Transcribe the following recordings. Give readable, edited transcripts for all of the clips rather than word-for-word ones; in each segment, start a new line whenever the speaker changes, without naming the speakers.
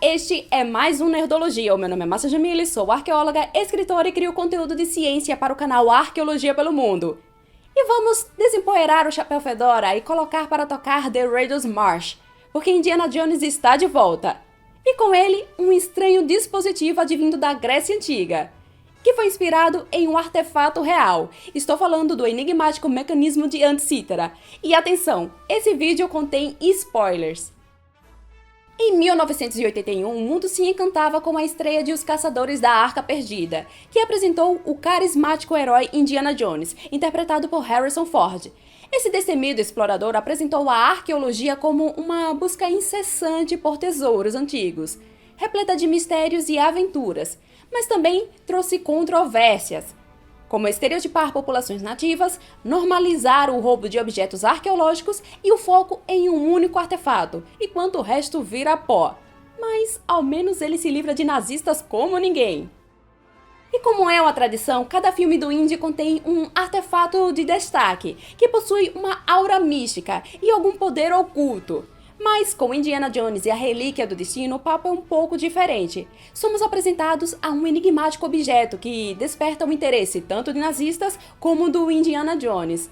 este é mais um Nerdologia. O meu nome é Márcia Jamile, sou arqueóloga, escritora e crio conteúdo de ciência para o canal Arqueologia pelo Mundo. E vamos desempoeirar o chapéu fedora e colocar para tocar The Raiders March, porque Indiana Jones está de volta. E com ele, um estranho dispositivo advindo da Grécia Antiga, que foi inspirado em um artefato real. Estou falando do enigmático mecanismo de Antsitara. E atenção, esse vídeo contém spoilers. Em 1981, o mundo se encantava com a estreia de Os Caçadores da Arca Perdida, que apresentou o carismático herói Indiana Jones, interpretado por Harrison Ford. Esse destemido explorador apresentou a arqueologia como uma busca incessante por tesouros antigos, repleta de mistérios e aventuras, mas também trouxe controvérsias, como estereotipar populações nativas, normalizar o roubo de objetos arqueológicos e o foco em um único artefato, enquanto o resto vira pó. Mas, ao menos ele se livra de nazistas como ninguém. E como é uma tradição, cada filme do Indy contém um artefato de destaque, que possui uma aura mística e algum poder oculto. Mas com Indiana Jones e a Relíquia do Destino, o papo é um pouco diferente. Somos apresentados a um enigmático objeto que desperta o interesse tanto de nazistas como do Indiana Jones.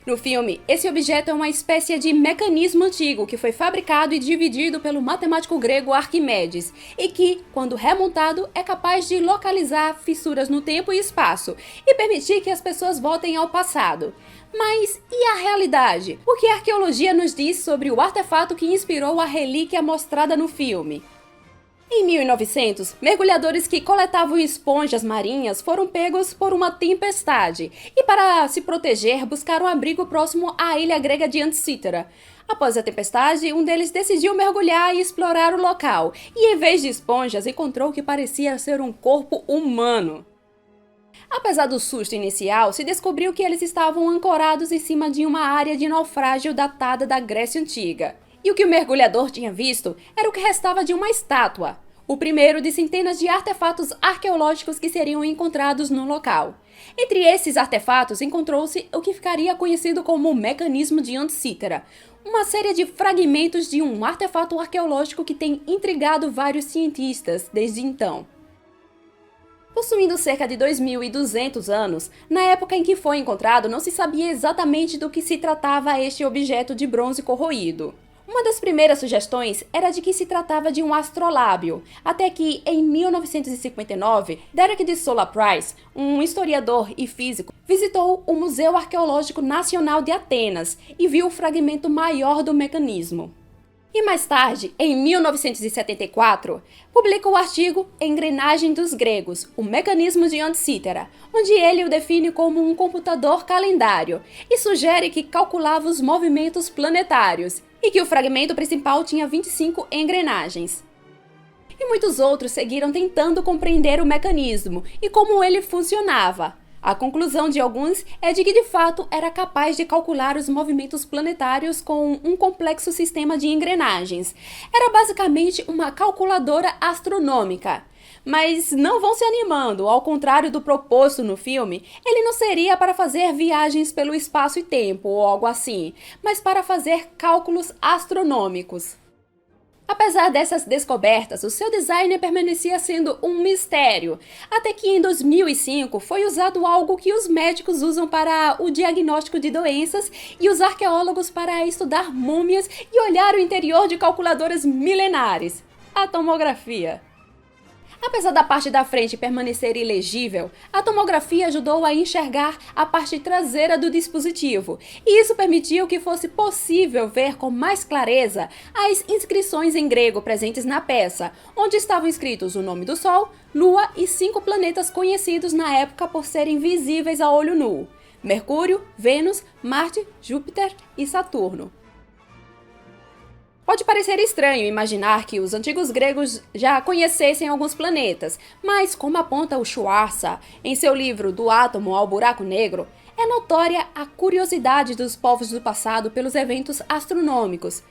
No filme, esse objeto é uma espécie de mecanismo antigo que foi fabricado e dividido pelo matemático grego Arquimedes e que, quando remontado, é capaz de localizar fissuras no tempo e espaço e permitir que as pessoas voltem ao passado. Mas e a realidade? O que a arqueologia nos diz sobre o artefato que inspirou a relíquia mostrada no filme? Em 1900, mergulhadores que coletavam esponjas marinhas foram pegos por uma tempestade e, para se proteger, buscaram abrigo próximo à ilha grega de Antsitara. Após a tempestade, um deles decidiu mergulhar e explorar o local e, em vez de esponjas, encontrou o que parecia ser um corpo humano. Apesar do susto inicial, se descobriu que eles estavam ancorados em cima de uma área de naufrágio datada da Grécia Antiga. E o que o mergulhador tinha visto era o que restava de uma estátua, o primeiro de centenas de artefatos arqueológicos que seriam encontrados no local. Entre esses artefatos encontrou-se o que ficaria conhecido como o mecanismo de Antsitara, uma série de fragmentos de um artefato arqueológico que tem intrigado vários cientistas desde então. Possuindo cerca de 2.200 anos, na época em que foi encontrado não se sabia exatamente do que se tratava este objeto de bronze corroído. Uma das primeiras sugestões era de que se tratava de um astrolábio, até que, em 1959, Derek de Solla Price, um historiador e físico, visitou o Museu Arqueológico Nacional de Atenas e viu o fragmento maior do mecanismo. E mais tarde, em 1974, publica o artigo Engrenagem dos Gregos, o mecanismo de Antsitara, onde ele o define como um computador calendário e sugere que calculava os movimentos planetários e que o fragmento principal tinha 25 engrenagens. E muitos outros seguiram tentando compreender o mecanismo e como ele funcionava. A conclusão de alguns é de que, de fato, era capaz de calcular os movimentos planetários com um complexo sistema de engrenagens. Era basicamente uma calculadora astronômica. Mas não vão se animando, ao contrário do proposto no filme, ele não seria para fazer viagens pelo espaço e tempo ou algo assim, mas para fazer cálculos astronômicos. Apesar dessas descobertas, o seu design permanecia sendo um mistério, até que em 2005 foi usado algo que os médicos usam para o diagnóstico de doenças e os arqueólogos para estudar múmias e olhar o interior de calculadoras milenares: a tomografia. Apesar da parte da frente permanecer ilegível, a tomografia ajudou a enxergar a parte traseira do dispositivo, e isso permitiu que fosse possível ver com mais clareza as inscrições em grego presentes na peça, onde estavam escritos o nome do Sol, Lua e 5 planetas conhecidos na época por serem visíveis a olho nu: Mercúrio, Vênus, Marte, Júpiter e Saturno. Pode parecer estranho imaginar que os antigos gregos já conhecessem alguns planetas, mas, como aponta o Schwarza em seu livro Do Átomo ao Buraco Negro, é notória a curiosidade dos povos do passado pelos eventos astronômicos.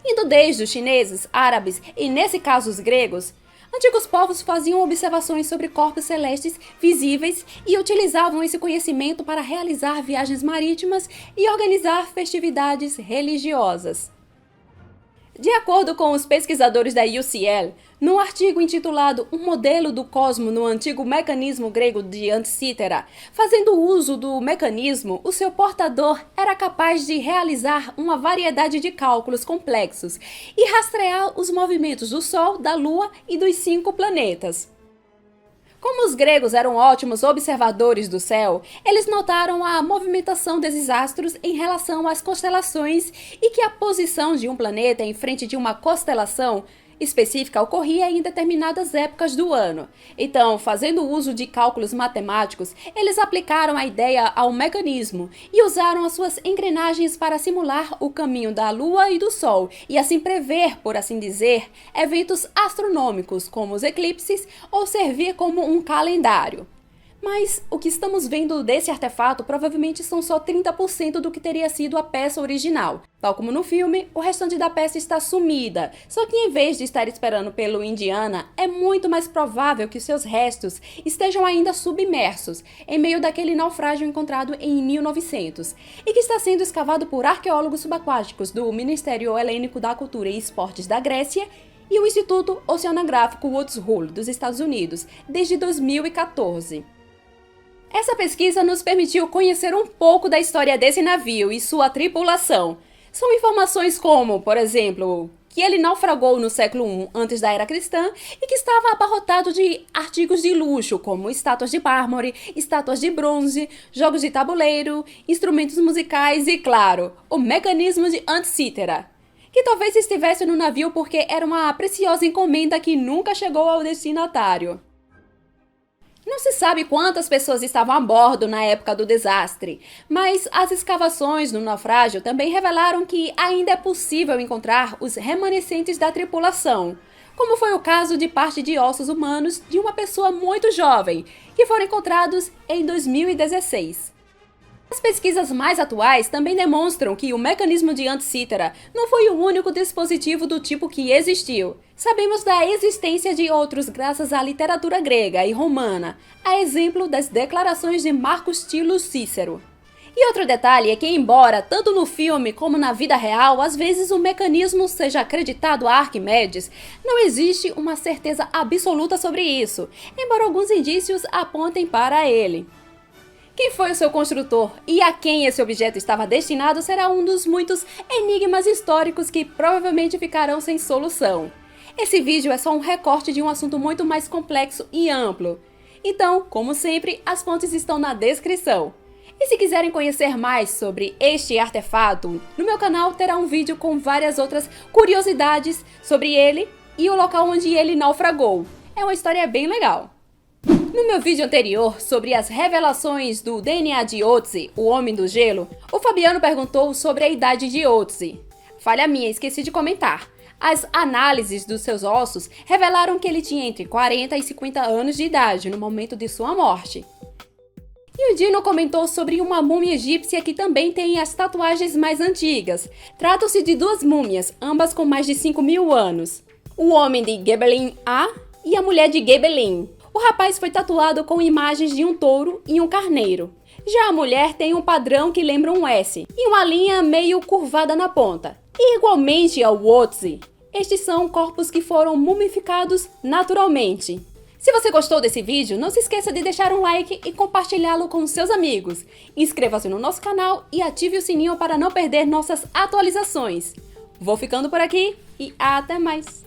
Indo desde os chineses, árabes e, nesse caso, os gregos, antigos povos faziam observações sobre corpos celestes visíveis e utilizavam esse conhecimento para realizar viagens marítimas e organizar festividades religiosas. De acordo com os pesquisadores da UCL, num artigo intitulado Um modelo do cosmo no antigo mecanismo grego de Anticítera, fazendo uso do mecanismo, o seu portador era capaz de realizar uma variedade de cálculos complexos e rastrear os movimentos do Sol, da Lua e dos 5 planetas. Como os gregos eram ótimos observadores do céu, eles notaram a movimentação desses astros em relação às constelações e que a posição de um planeta em frente de uma constelação específica ocorria em determinadas épocas do ano. Então, fazendo uso de cálculos matemáticos, eles aplicaram a ideia ao mecanismo e usaram as suas engrenagens para simular o caminho da Lua e do Sol e assim prever, por assim dizer, eventos astronômicos como os eclipses ou servir como um calendário. Mas o que estamos vendo desse artefato provavelmente são só 30% do que teria sido a peça original. Tal como no filme, o restante da peça está sumida, só que em vez de estar esperando pelo Indiana, é muito mais provável que seus restos estejam ainda submersos, em meio daquele naufrágio encontrado em 1900, e que está sendo escavado por arqueólogos subaquáticos do Ministério Helênico da Cultura e Esportes da Grécia e o Instituto Oceanográfico Woods Hole dos Estados Unidos, desde 2014. Essa pesquisa nos permitiu conhecer um pouco da história desse navio e sua tripulação. São informações como, por exemplo, que ele naufragou no século I antes da era cristã e que estava abarrotado de artigos de luxo, como estátuas de mármore, estátuas de bronze, jogos de tabuleiro, instrumentos musicais e, claro, o mecanismo de Anticítera, que talvez estivesse no navio porque era uma preciosa encomenda que nunca chegou ao destinatário. Não se sabe quantas pessoas estavam a bordo na época do desastre, mas as escavações no naufrágio também revelaram que ainda é possível encontrar os remanescentes da tripulação, como foi o caso de parte de ossos humanos de uma pessoa muito jovem, que foram encontrados em 2016. As pesquisas mais atuais também demonstram que o mecanismo de Anticítera não foi o único dispositivo do tipo que existiu. Sabemos da existência de outros graças à literatura grega e romana, a exemplo das declarações de Marcus Tullius Cícero. E outro detalhe é que, embora tanto no filme como na vida real, às vezes o mecanismo seja acreditado a Arquimedes, não existe uma certeza absoluta sobre isso, embora alguns indícios apontem para ele. Quem foi o seu construtor e a quem esse objeto estava destinado será um dos muitos enigmas históricos que provavelmente ficarão sem solução. Esse vídeo é só um recorte de um assunto muito mais complexo e amplo. Então, como sempre, as fontes estão na descrição. E se quiserem conhecer mais sobre este artefato, no meu canal terá um vídeo com várias outras curiosidades sobre ele e o local onde ele naufragou. É uma história bem legal. No meu vídeo anterior sobre as revelações do DNA de Ötzi, o Homem do Gelo, o Fabiano perguntou sobre a idade de Ötzi. Falha minha, esqueci de comentar. As análises dos seus ossos revelaram que ele tinha entre 40 e 50 anos de idade no momento de sua morte. E o Dino comentou sobre uma múmia egípcia que também tem as tatuagens mais antigas. Tratam-se de duas múmias, ambas com mais de 5.000 anos. O homem de Gebelin A e a mulher de Gebelin. O rapaz foi tatuado com imagens de um touro e um carneiro. Já a mulher tem um padrão que lembra um S e uma linha meio curvada na ponta. E igualmente ao Ötzi, estes são corpos que foram mumificados naturalmente. Se você gostou desse vídeo, não se esqueça de deixar um like e compartilhá-lo com seus amigos. Inscreva-se no nosso canal e ative o sininho para não perder nossas atualizações. Vou ficando por aqui e até mais!